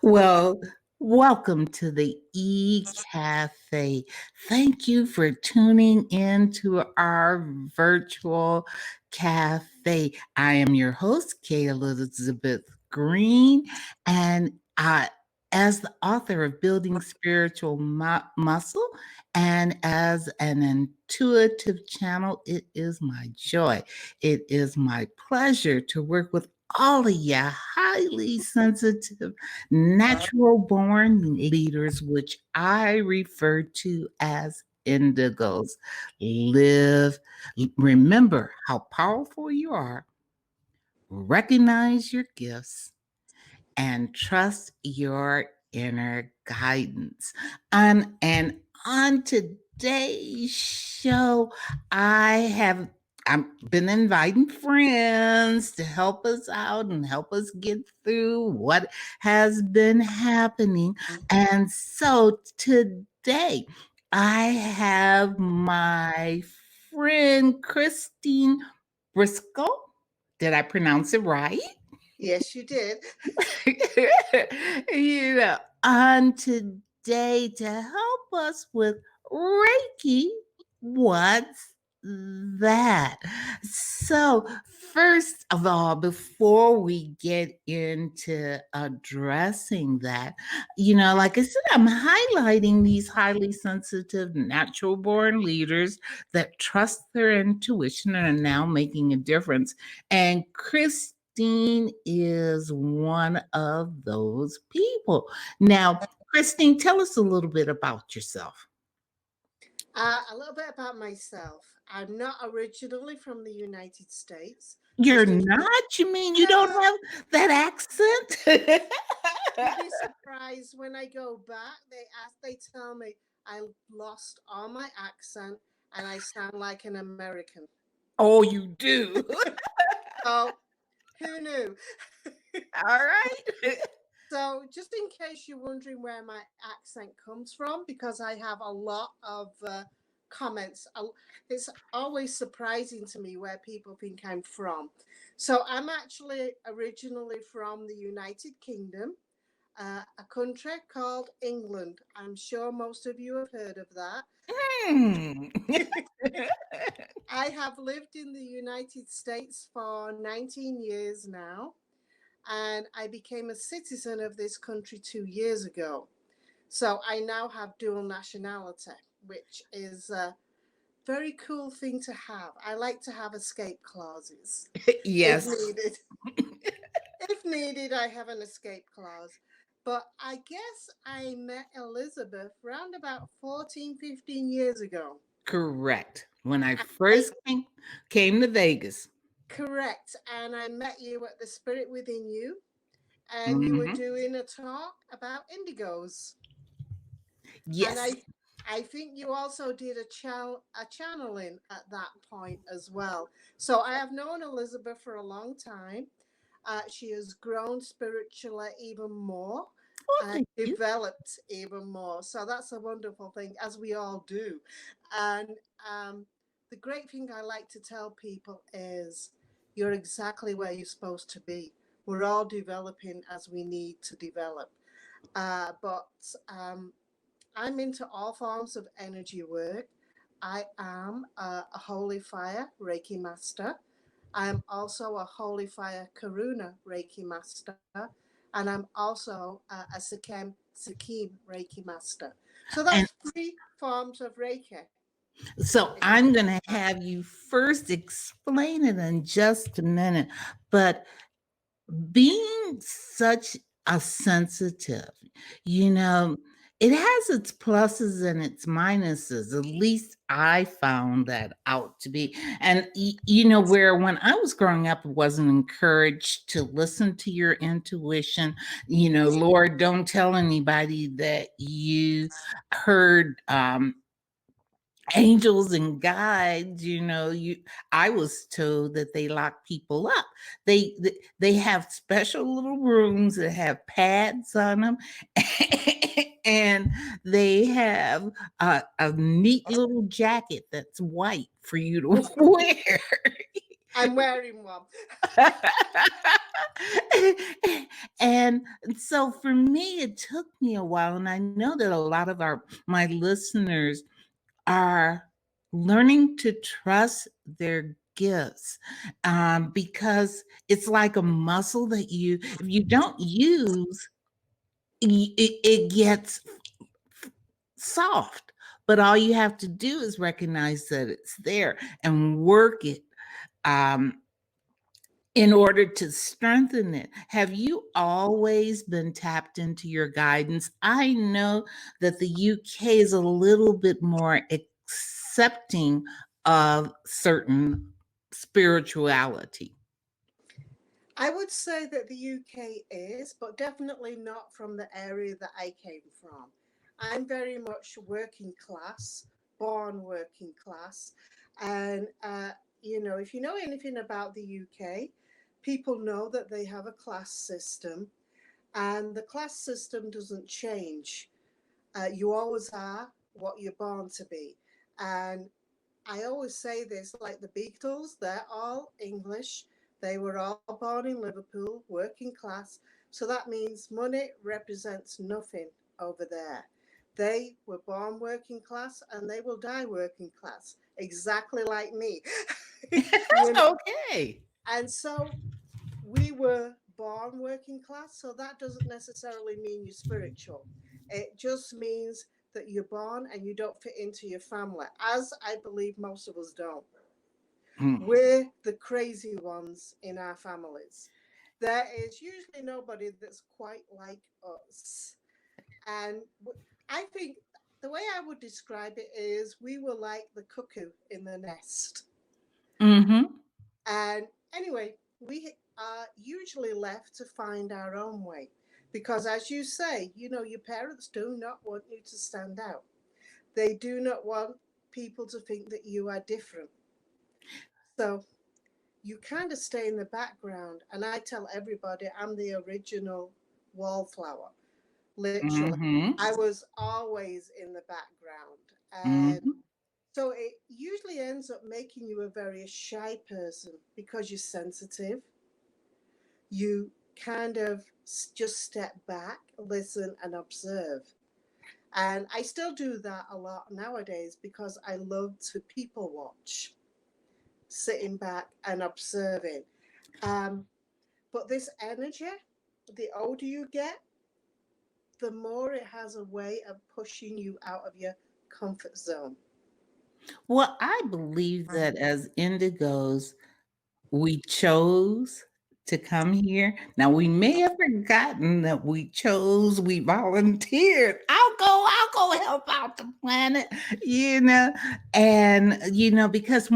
Well, welcome to the E-Cafe. Thank you for tuning in to our virtual cafe. I am your host, Kay Elizabeth Green, and as the author of Building Spiritual Muscle and as an intuitive channel, it is my joy. It is my pleasure to work with all of you highly sensitive natural born leaders, which I refer to as indigos. Live, remember how powerful you are, recognize your gifts, and trust your inner guidance. And on today's show, I've been inviting friends to help us out and help us get through what has been happening. And so today I have my friend Christine Brisco. Did I pronounce it right? Yes, you did. On today to help us with Reiki. What's that? So, first of all, before we get into addressing that, like I said, I'm highlighting these highly sensitive, natural born leaders that trust their intuition and are now making a difference. And Christine is one of those people. Now, Christine, tell us a little bit about yourself. A little bit about myself. I'm not originally from the United States. You're not? You mean you don't have that accent? You'd be surprised when I go back. They tell me I lost all my accent and I sound like an American. Oh, you do. So, who knew? All right. So, just in case you're wondering where my accent comes from, because I have a lot of comments, it's always surprising to me where people think I'm from. So, I'm actually originally from the United Kingdom, a country called England. I'm sure most of you have heard of that. I have lived in the United States for 19 years now, and I became a citizen of this country 2 years ago. So I now have dual nationality, which is a very cool thing to have. I like to have escape clauses. Yes. If needed. If needed, I have an escape clause. But I guess I met Elizabeth around about 14, 15 years ago. Correct. When I first came to Vegas. Correct. And I met you at the Spirit Within You, and you were doing a talk about indigos. Yes. And I think you also did a channeling at that point as well. So I have known Elizabeth for a long time. She has grown spiritually even more and developed even more. So that's a wonderful thing, as we all do. And the great thing I like to tell people is you're exactly where you're supposed to be. We're all developing as we need to develop. But I'm into all forms of energy work. I am a Holy Fire Reiki Master. I am also a Holy Fire Karuna Reiki Master. And I'm also a Sekhem Seichim Reiki Master. So that's 3 forms of Reiki. So I'm going to have you first explain it in just a minute. But being such a sensitive, it has its pluses and its minuses. At least I found that out to be. And, where when I was growing up, it wasn't encouraged to listen to your intuition. Lord, don't tell anybody that you heard angels and guides. I was told that they lock people up. They have special little rooms that have pads on them and they have a neat little jacket that's white for you to wear. I'm wearing one. And so for me, it took me a while, and I know that a lot of my listeners are learning to trust their gifts, because it's like a muscle that if you don't use, it gets soft. But all you have to do is recognize that it's there and work it. Um, in order to strengthen it. Have you always been tapped into your guidance? I know that the UK is a little bit more accepting of certain spirituality. I would say that the UK is, but definitely not from the area that I came from. I'm very much working class, born working class. And, if you know anything about the UK, people know that they have a class system, and the class system doesn't change. You always are what you're born to be. And I always say this, like the Beatles, they're all English. They were all born in Liverpool, working class. So that means money represents nothing over there. They were born working class and they will die working class, exactly like me. you know? Okay. And so we were born working class, so that doesn't necessarily mean you're spiritual. It just means that you're born and you don't fit into your family, as I believe most of us don't. Mm. We're the crazy ones in our families. There is usually nobody that's quite like us. And I think the way I would describe it is we were like the cuckoo in the nest. Mm-hmm. And anyway, we are usually left to find our own way. Because as you say, your parents do not want you to stand out. They do not want people to think that you are different. So you kind of stay in the background. And I tell everybody I'm the original wallflower, literally. Mm-hmm. I was always in the background. And Mm-hmm. so it usually ends up making you a very shy person because you're sensitive. You kind of just step back, listen, and observe. And I still do that a lot nowadays because I love to people watch, sitting back and observing. Um, but this energy, the older you get, the more it has a way of pushing you out of your comfort zone. Well, I believe that as indigos, we chose to come here. Now we may have forgotten that we volunteered. I'll go help out the planet, you know. And because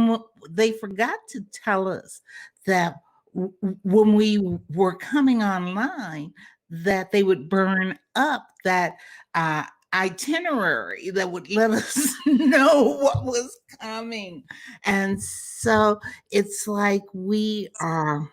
they forgot to tell us that when we were coming online, that they would burn up that uh itinerary that would let us know what was coming. And so it's like we are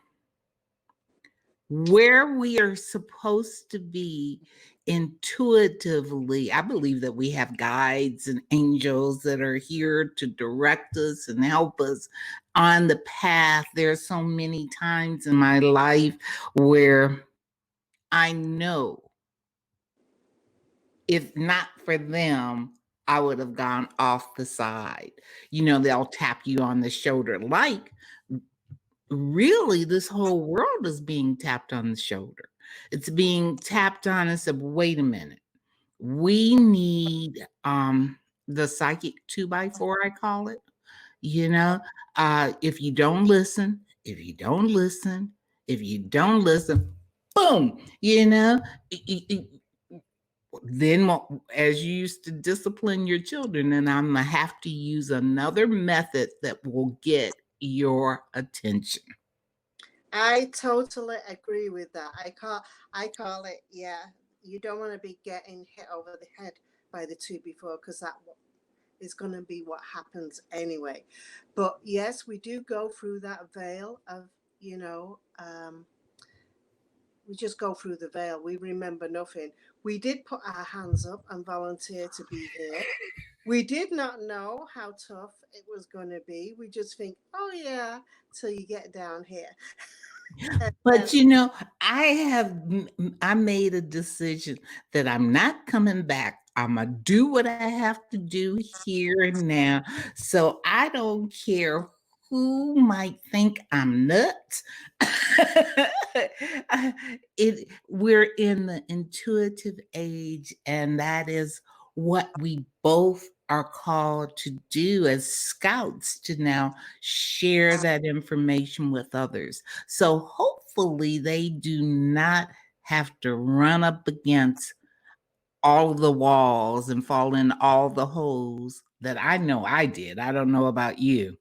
where we are supposed to be intuitively. I believe that we have guides and angels that are here to direct us and help us on the path. There's so many times in my life where I know if not for them, I would have gone off the side. They'll tap you on the shoulder like really this whole world is being tapped on the shoulder. It's being tapped on and said, wait a minute. We need the psychic 2x4, I call it. You know, if you don't listen, if you don't listen, if you don't listen, boom, then as you used to discipline your children, and I'm gonna have to use another method that will get your attention. I totally agree with that. I call it, yeah. You don't want to be getting hit over the head by the two before because that is going to be what happens anyway. But yes, we do go through that veil of, we just go through the veil. We remember nothing. We did put our hands up and volunteer to be here. We did not know how tough it was going to be. We just think, oh yeah, till you get down here. And But I made a decision that I'm not coming back. I'm gonna do what I have to do here and now. So I don't care who might think I'm nuts. We're in the intuitive age, and that is what we both are called to do as scouts, to now share that information with others. So hopefully they do not have to run up against all the walls and fall in all the holes that I know I did. I don't know about you.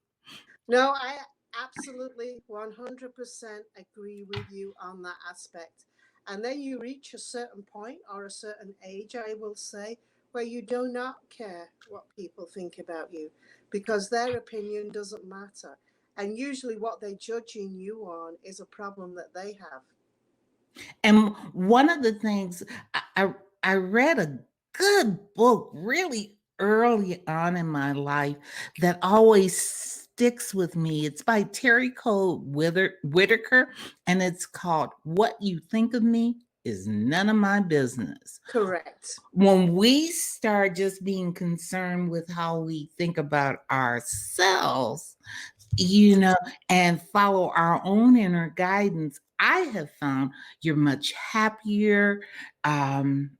no, I absolutely 100% agree with you on that aspect. And then you reach a certain point or a certain age, I will say, where you do not care what people think about you because their opinion doesn't matter. And usually what they're judging you on is a problem that they have. And one of the things I read a good book really early on in my life that always sticks with me. It's by Terry Cole Whitaker, and it's called "What You Think of Me Is None of My Business." Correct. When we start just being concerned with how we think about ourselves, and follow our own inner guidance, I have found you're much happier, um,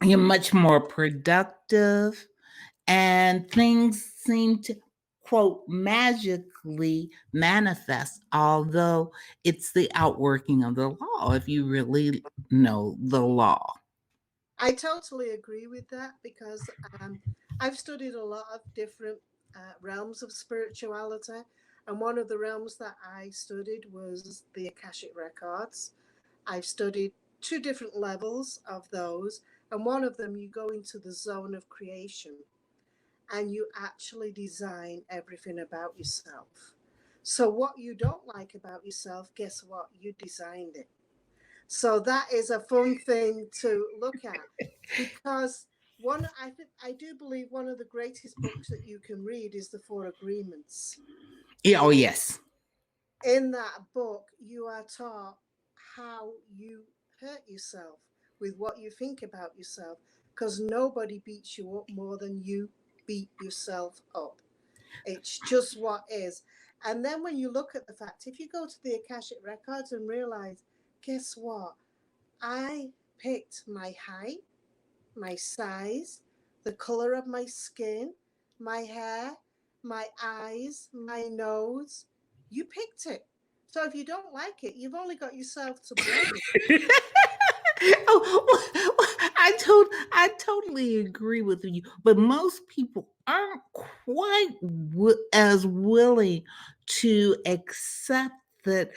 you're much more productive, and things seem to, quote, magically manifest, although it's the outworking of the law, if you really know the law. I totally agree with that because I've studied a lot of different realms of spirituality, and one of the realms that I studied was the Akashic Records. I've studied two different levels of those, and one of them you go into the zone of creation and you actually design everything about yourself. So, what you don't like about yourself, guess what? You designed it. So that is a fun thing to look at because I do believe one of the greatest books that you can read is the Four Agreements. Yeah, oh, yes. In that book, you are taught how you hurt yourself with what you think about yourself because nobody beats you up more than you beat yourself up. It's just what is. And then when you look at the fact, if you go to the Akashic Records and realize, guess what? I picked my height, my size, the color of my skin, my hair, my eyes, my nose. You picked it. So if you don't like it, you've only got yourself to blame. Oh, I totally agree with you. But most people aren't quite as willing to accept that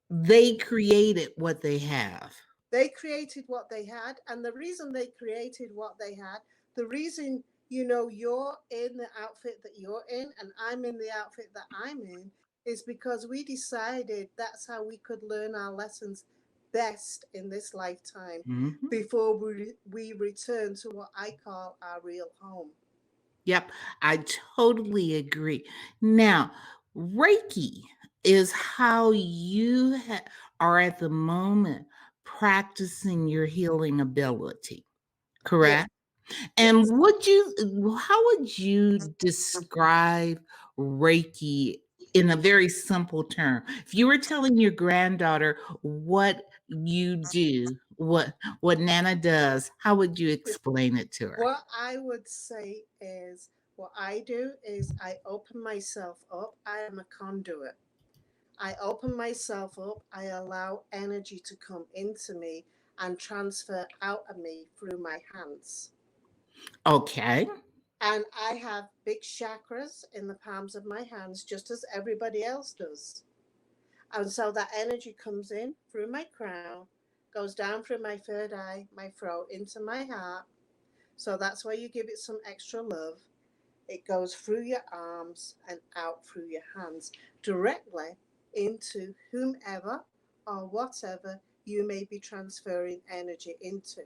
they created what they have. They created what they had, and the reason they created what they had, the reason you're in the outfit that you're in and I'm in the outfit that I'm in is because we decided that's how we could learn our lessons best in this lifetime Mhm. before we return to what I call our real home. Yep, I totally agree. Now, Reiki is how you are at the moment practicing your healing ability, Yes, correct? And yes. how would you describe Reiki in a very simple term? If you were telling your granddaughter what you do, what Nana does, how would you explain it to her? What I would say is what I do is I open myself up. I am a conduit. I open myself up, I allow energy to come into me and transfer out of me through my hands. Okay. And I have big chakras in the palms of my hands, just as everybody else does. And so that energy comes in through my crown, goes down through my third eye, my throat, into my heart. So that's where you give it some extra love. It goes through your arms and out through your hands directly into whomever or whatever you may be transferring energy into.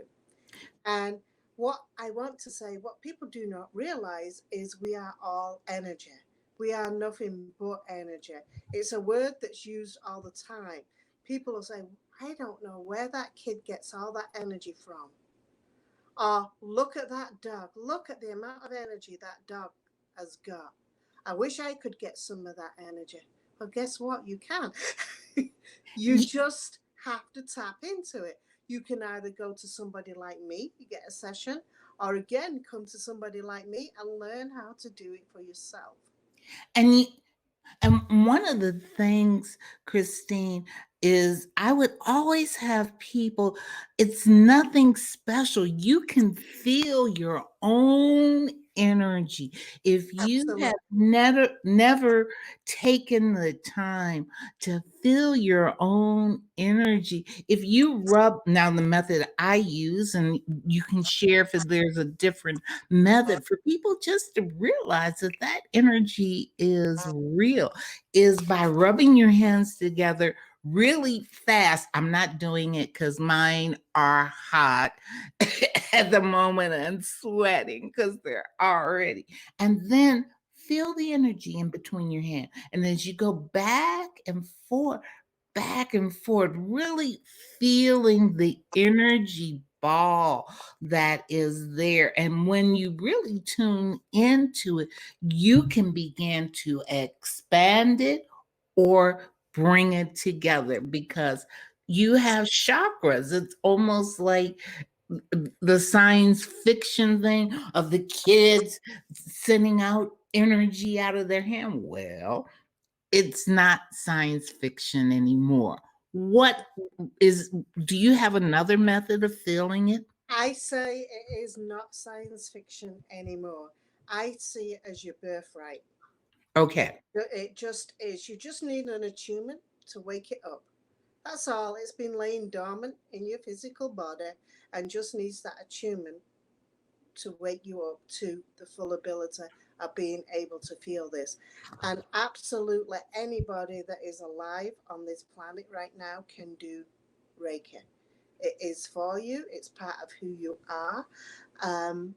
And what I want to say, what people do not realize is we are all energy. We are nothing but energy. It's a word that's used all the time. People will say, I don't know where that kid gets all that energy from. Or look at that dog. Look at the amount of energy that dog has got. I wish I could get some of that energy. But guess what? You can. You just have to tap into it. You can either go to somebody like me, you get a session, or again, come to somebody like me and learn how to do it for yourself. And you, and one of the things, Christine, is I would always have people, it's nothing special. You can feel your own energy. If you Absolutely. have never taken the time to feel your own energy, if you rub, now the method I use, and you can share if there's a different method for people just to realize that that energy is real, is by rubbing your hands together really fast. I'm not doing it because mine are hot at the moment and sweating because they're already. And then feel the energy in between your hand. And as you go back and forth, really feeling the energy ball that is there. And when you really tune into it, you can begin to expand it or bring it together because you have chakras. It's almost like the science fiction thing of the kids sending out energy out of their hand. Well, it's not science fiction anymore. What is, do you have another method of feeling it? I say it is not science fiction anymore. I see it as your birthright. Okay. It just is. You just need an attunement to wake it up. That's all. It's been laying dormant in your physical body and just needs that attunement to wake you up to the full ability of being able to feel this. And absolutely anybody that is alive on this planet right now can do Reiki. It is for you, it's part of who you are. Um,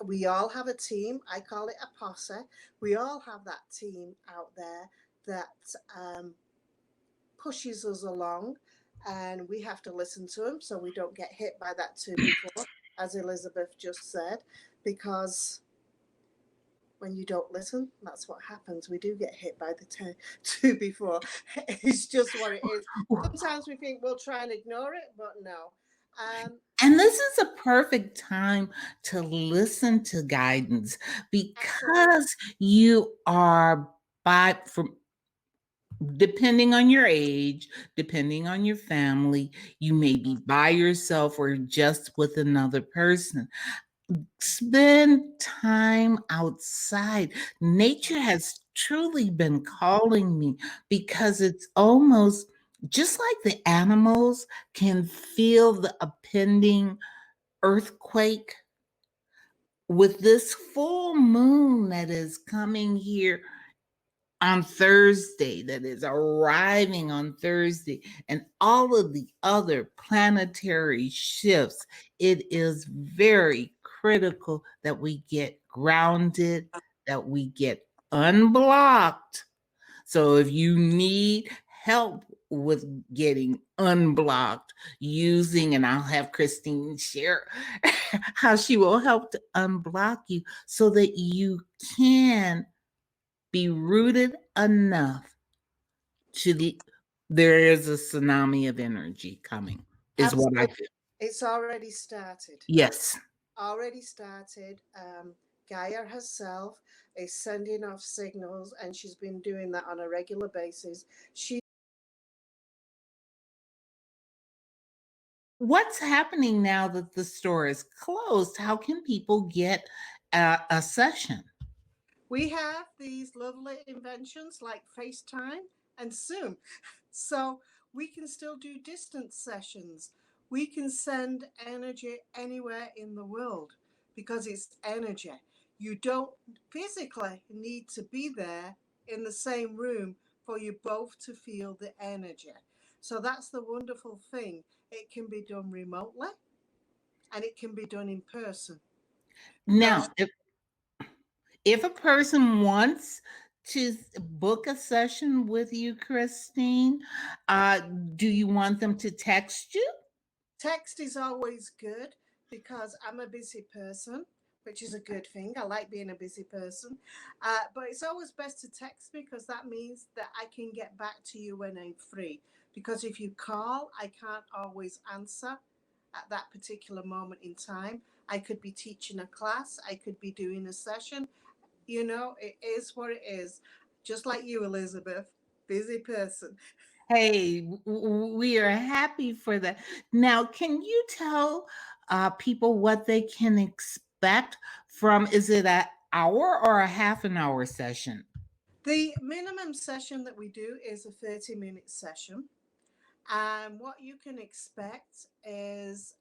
we all have a team. I call it a posse. We all have that team out there that pushes us along, and we have to listen to them so we don't get hit by that two before, as Elizabeth just said, because when you don't listen, that's what happens. We do get hit by the two before. It's just what it is. Sometimes we think we'll try and ignore it, but no. And this is a perfect time to listen to guidance Absolutely. because you are by from depending on your age, depending on your family, you may be by yourself or just with another person. Spend time outside. Nature has truly been calling me because it's almost just like the animals can feel the impending earthquake. With this full moon that is coming here on Thursday, that is arriving on Thursday, and all of the other planetary shifts, it is very critical that we get grounded, that we get unblocked. So if you need help with getting unblocked using, and I'll have Christine share how she will help to unblock you so that you can be rooted enough to there is a tsunami of energy coming is what I feel. Absolutely. It's already started. Yes. Already started. Gaia herself is sending off signals, and she's been doing that on a regular basis. What's happening now that the store is closed? How can people get a session? We have these lovely inventions like FaceTime and Zoom. So we can still do distance sessions. We can send energy anywhere in the world because it's energy. You don't physically need to be there in the same room for you both to feel the energy. So that's the wonderful thing. It can be done remotely and it can be done in person. Now, if a person wants to book a session with you, Christine, do you want them to text you? Text is always good because I'm a busy person, which is a good thing. I like being a busy person. But it's always best to text me because that means that I can get back to you when I'm free. Because if you call, I can't always answer at that particular moment in time. I could be teaching a class, I could be doing a session. You know, it is what it is. Just like you, Elizabeth, busy person. Hey, we are happy for that. Now, can you tell people what they can expect from? Is it an hour or a half an hour session? The minimum session that we do is a 30-minute session. And what you can expect is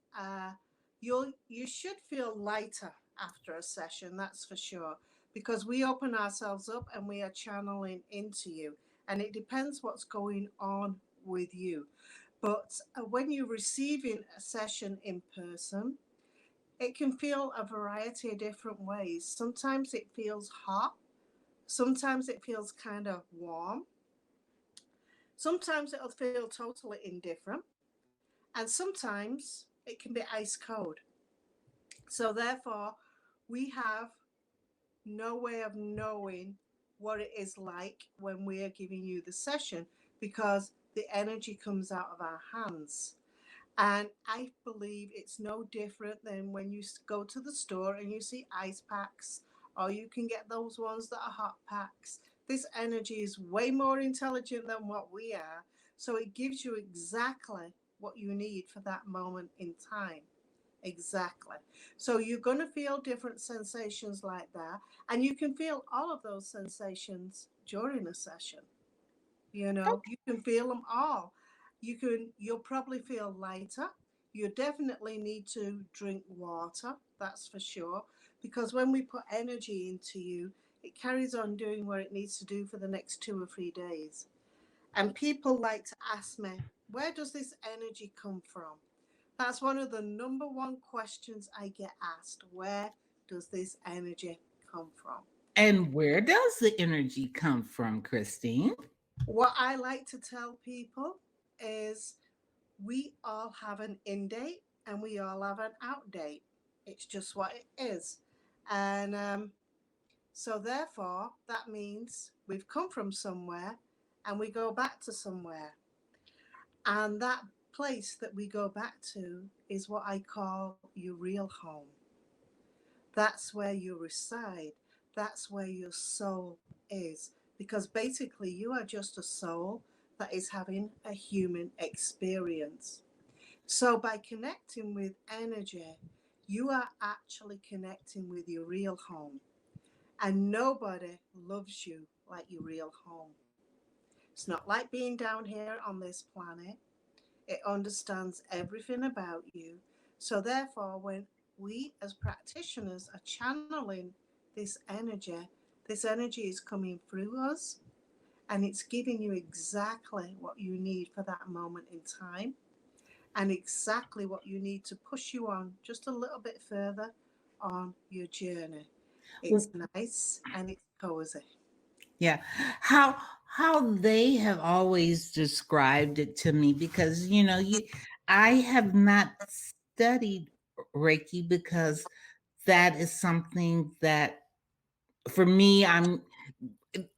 you should feel lighter after a session, that's for sure, because we open ourselves up and we are channeling into you. And it depends what's going on with you. But when you're receiving a session in person, it can feel a variety of different ways. Sometimes it feels hot. Sometimes it feels kind of warm. Sometimes it'll feel totally indifferent. And sometimes it can be ice cold. So, therefore, we have no way of knowing what it is like when we are giving you the session because the energy comes out of our hands. And I believe it's no different than when you go to the store and you see ice packs, or you can get those ones that are hot packs. This energy is way more intelligent than what we are. So it gives you exactly what you need for that moment in time. Exactly. So you're going to feel different sensations like that. And you can feel all of those sensations during a session. You know, you can feel them all. You'll probably feel lighter. You definitely need to drink water, that's for sure, because when we put energy into you, it carries on doing what it needs to do for the next 2 or 3 days. And people like to ask me, where does this energy come from? That's one of the number one questions I get asked. Where does this energy come from? And where does the energy come from, Christine? What I like to tell people is we all have an in date and we all have an out date. It's just what it is. And so, therefore, that means we've come from somewhere and we go back to somewhere. And that place that we go back to is what I call your real home. That's where you reside. That's where your soul is. Because basically, you are just a soul that is having a human experience. So, by connecting with energy, you are actually connecting with your real home. And nobody loves you like your real home. It's not like being down here on this planet. It understands everything about you. So, therefore, when we as practitioners are channeling this energy is coming through us and it's giving you exactly what you need for that moment in time and exactly what you need to push you on just a little bit further on your journey. It's nice and it's cozy. Yeah. How they have always described it to me, because I have not studied Reiki, because that is something that for me,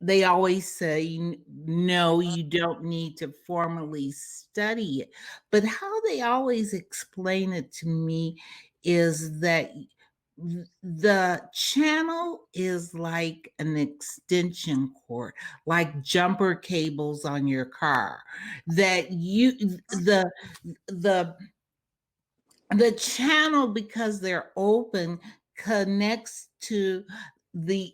they always say no, you don't need to formally study it. But how they always explain it to me is that the channel is like an extension cord, like jumper cables on your car, that the the channel, because they're open, connects to the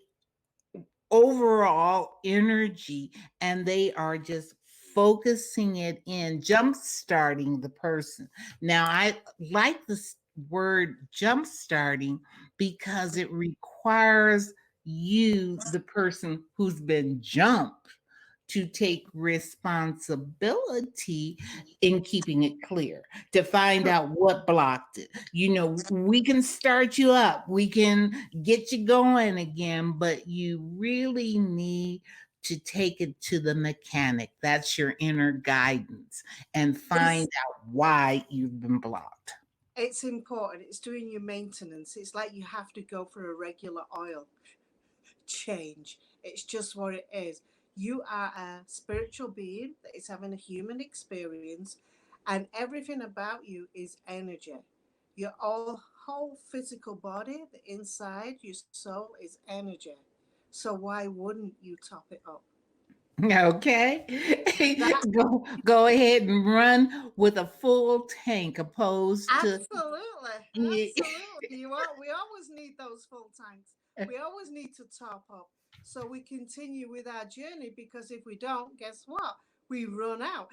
overall energy, and they are just focusing it in, jump starting the person. Now, I like this word jump starting because it requires you, the person who's been jumped, to take responsibility in keeping it clear, to find out what blocked it. We can start you up, we can get you going again, but you really need to take it to the mechanic. That's your inner guidance, and find out why you've been blocked. It's important. It's doing your maintenance. It's like you have to go for a regular oil change. It's just what it is. You are a spiritual being that is having a human experience, and everything about you is energy. Your whole physical body, the inside, your soul is energy. So why wouldn't you top it up? Okay. That Go ahead and run with a full tank opposed to absolutely, absolutely. We always need those full tanks. We always need to top up so we continue with our journey. Because if we don't, guess what? We run out,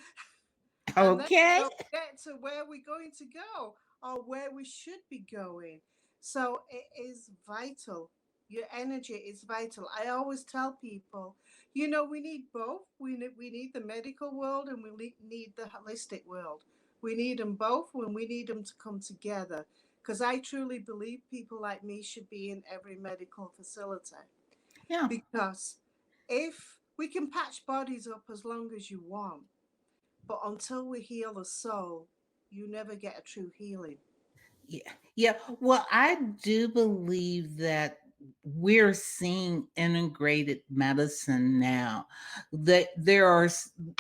and then we okay. don't get to where we're going to go or where we should be going. So it is vital. Your energy is vital. I always tell people, we need both. We need the medical world, and we need the holistic world. We need them both, and we need them to come together. Because I truly believe people like me should be in every medical facility. Yeah. Because if we can patch bodies up as long as you want, but until we heal the soul, you never get a true healing. Yeah. Yeah. Well, I do believe that we're seeing integrated medicine now. That there are,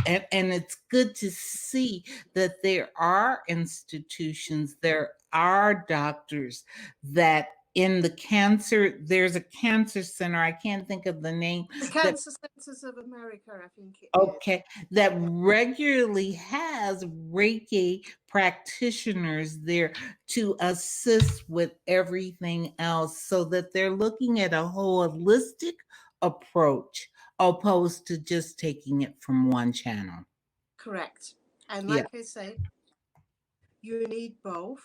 and it's good to see that there are institutions, there are doctors that in the cancer, there's a cancer center, I can't think of the name, The that Cancer Centers of America, I think it is. okay, that Yeah, regularly has Reiki practitioners there to assist with everything else, so that they're looking at a holistic approach opposed to just taking it from one channel. correct. And Yeah. like I say, you need both.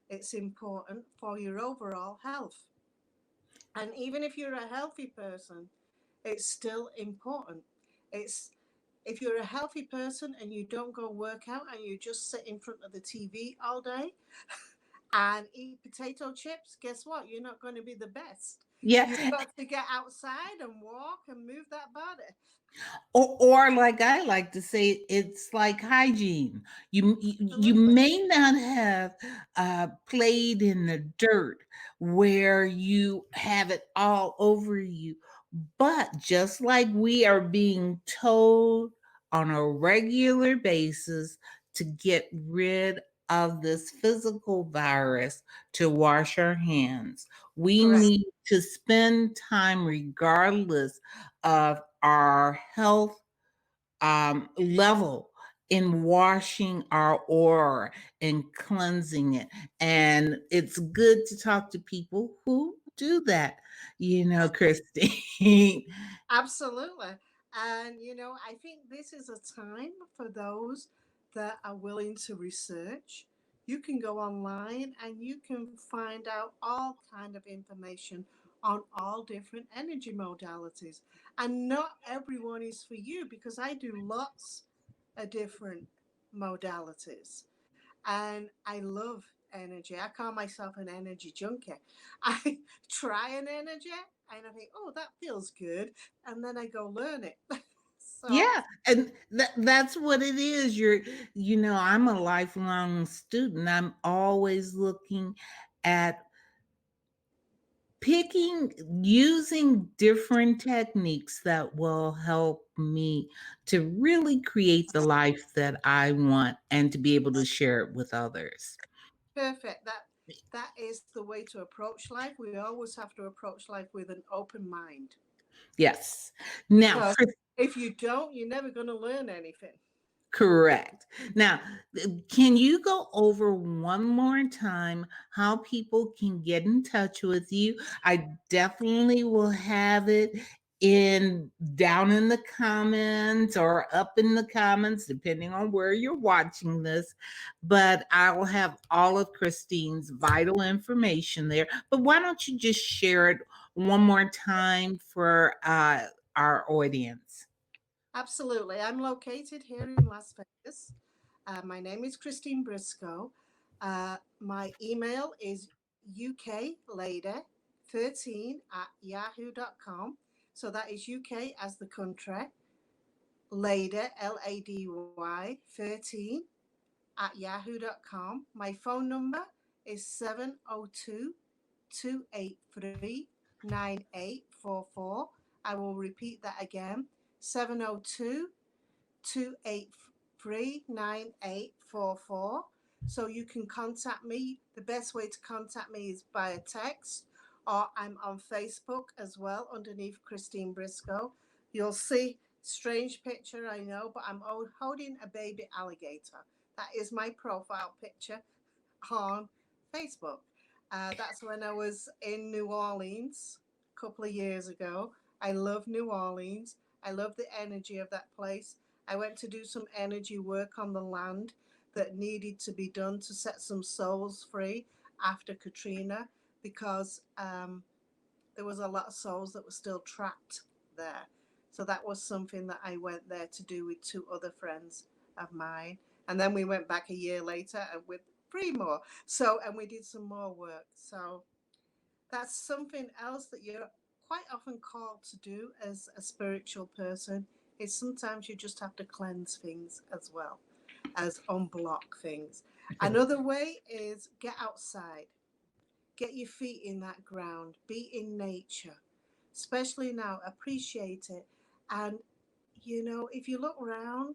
It's important for your overall health. And even if you're a healthy person, it's still important. It's if you're a healthy person and you don't go work out and you just sit in front of the TV all day and eat potato chips, guess what? You're not going to be the best. You've Yeah. got to get outside and walk and move that body. Or like I like to say, it's like hygiene. You Absolutely. may not have played in the dirt where you have it all over you, but just like we are being told on a regular basis to get rid of this physical virus, to wash our hands, we Correct. need to spend time regardless of our health level in washing our aura and cleansing it. And it's good to talk to people who do that, Christine. Absolutely. And, I think this is a time for those that are willing to research. You can go online and you can find out all kind of information on all different energy modalities. And not everyone is for you, because I do lots of different modalities. And I love energy. I call myself an energy junkie. I try an energy and I think, oh, that feels good. And then I go learn it. So Yeah, and that's what it is. I'm a lifelong student. I'm always looking at using different techniques that will help me to really create the life that I want and to be able to share it with others. perfect. That is the way to approach life. We always have to approach life with an open mind. Yes. Now, Because if you don't, you're never going to learn anything. correct. Now, can you go over one more time how people can get in touch with you? I definitely will have it in down in the comments or up in the comments, depending on where you're watching this. But I will have all of Christine's vital information there. But why don't you just share it one more time for our audience? Absolutely. I'm located here in Las Vegas. My name is Christine Brisco. My email is uklader13 at yahoo.com. So that is UK as the country, Lader, Lady, 13 at yahoo.com. My phone number is 702-283-9844. I will repeat that again, 702-283-9844. So you can contact me. The best way to contact me is via text, or I'm on Facebook as well underneath Christine Brisco. You'll see strange picture, I know, but I'm holding a baby alligator. That is my profile picture on Facebook. That's when I was in New Orleans a couple of years ago. I love New Orleans. I love the energy of that place. I went to do some energy work on the land that needed to be done to set some souls free after Katrina, because there was a lot of souls that were still trapped there. So that was something that I went there to do with two other friends of mine. And then we went back a year later and with three more. So, and we did some more work. So that's something else that you're quite often called to do as a spiritual person, is sometimes you just have to cleanse things as well as unblock things. Another way is get outside. Get your feet in that ground. Be in nature. Especially now, appreciate it. And, you know, if you look around,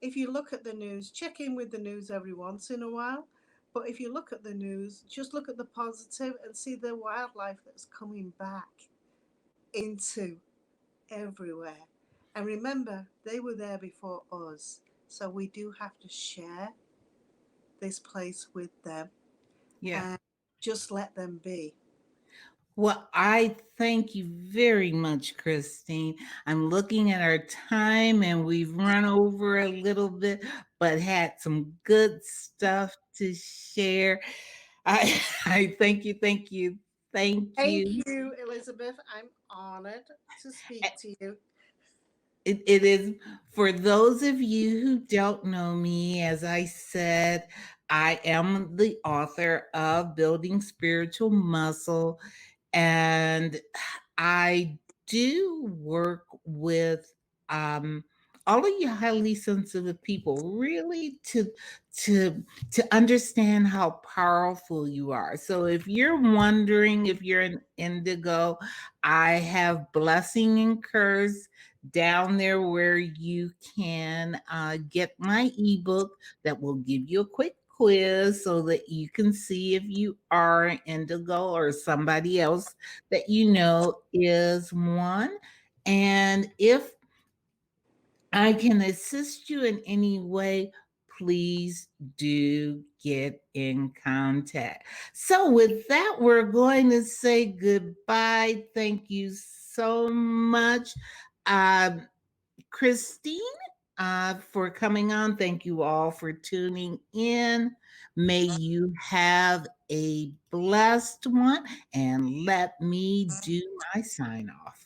if you look at the news, check in with the news every once in a while. But if you look at the news, just look at the positive and see the wildlife that's coming back into everywhere. And remember, they were there before us. So we do have to share this place with them Yeah. and just let them be. Well, I thank you very much, Christine. I'm looking at our time and we've run over a little bit, but had some good stuff to share. I I thank Thank you. you, Elizabeth. I'm honored to speak to you. It is for those of you who don't know me, as I said, I am the author of Building Spiritual Muscle, and I do work with all of you highly sensitive people, really to to understand how powerful you are. So if you're wondering if you're an indigo, I have blessing and curse down there where you can get my ebook that will give you a quick quiz so that you can see if you are an indigo or somebody else that you know is one. And if I can assist you in any way, please do get in contact. So, with that, we're going to say goodbye. Thank you so much. Um, Christine, for coming on. Thank you all for tuning in. May you have a blessed one. And let me do my sign off.